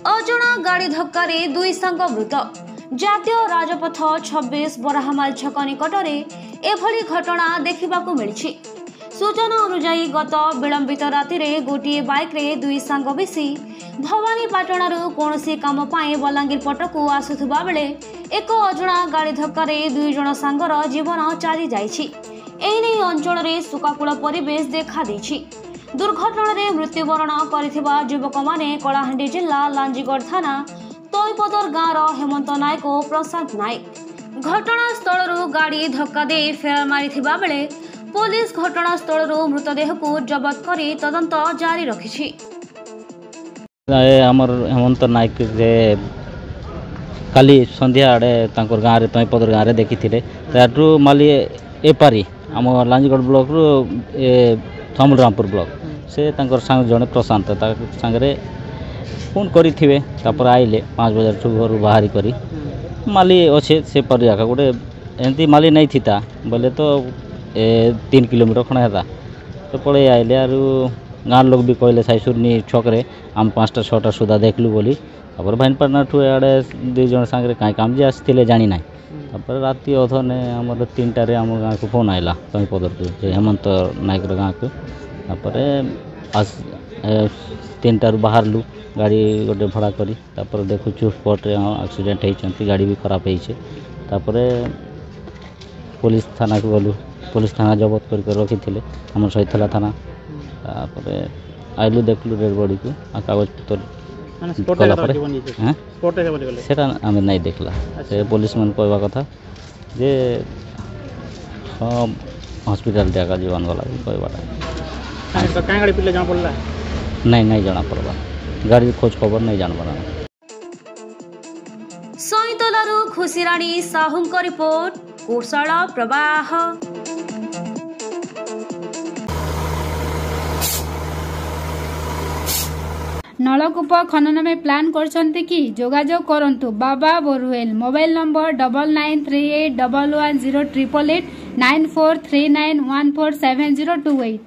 अजणा गाड़ी धक्कार दुई सांग मृत। जातीय राजपथ 26 बराहमाल छक निकटरे एभली घटना देखा मिली। सूचना अनुसार गत विलंबित राति गोटे बाइक रे दुई सांग मिसी भवानीपाटण कौन काम बलांगीर पटकू आसुवा बेले एक अजणा गाड़ी धक्कार दुई जन सांगर जीवन चली जाइछि। एने अंचल में सुकाकूल परिवेश देखा देछि। दुर्घटना मृत्युवरण कर युवक माने कलाहांडी जिला लांजीगढ़ थाना तईपदर गाँव हेमंत नायक और प्रशांत नायक घटनास्थल गाड़ी धक्का दे फेर मारी बेले पुलिस घटनास्थल मृतदेह को जबत कर तदंत जारी रखी। आमर हेमंत नायक काली संध्या आड़े गाँव में तईपदर गाँव में देखी थे माली एपारी आम लांजीगढ़ ब्लॉक रु थमुलरामपुर ब्लॉक से सांग जड़े प्रशांत सांगे फोन करें आइले 5 बजे घर बाहरी करी माली अच्छे से पर गोटे एमती माली नहीं थी बोले तो 3 किलोमीटर खड़ा है तो पड़े आइले आर गाँव लोग भी कहले साईसुरनी छकरे आम 5टा 6टा सुधा देखलु बोली भाईपाटना ठू आड़े 2 जन सांगे कहीं काम जे आसते जानी ना राति अधने आम 3टारे आम गाँव को फोन आइला तईपदर को हेमंत नायक गाँव को 3टारू बाहरलु गाड़ी गोटे भड़ा करी देखु स्पॉट एक्सीडेंट होती गाड़ी भी खराब होपर पुलिस थाना को गलु पुलिस थाना जबत कर रखी थे आम सहीथला थाना आइलु देखलु डेड बॉडी को कागज पत्र सेटा आम नहीं देखला से पुलिस मन कहवा कथा जे हॉस्पिटल जाका जीवन वाला कहवाटा नहीं जाना पड़वा गाड़ी खोज खबर नहीं जान पड़ा। सईतलारू खुशीराणी साहुंको रिपोर्ट कोर्साल प्रवाह। नलकूप खनन में प्लान करछन्ति कि जोगाजोग करंतु बाबा बोरवेल। Mobile number 9938110888 9439147028।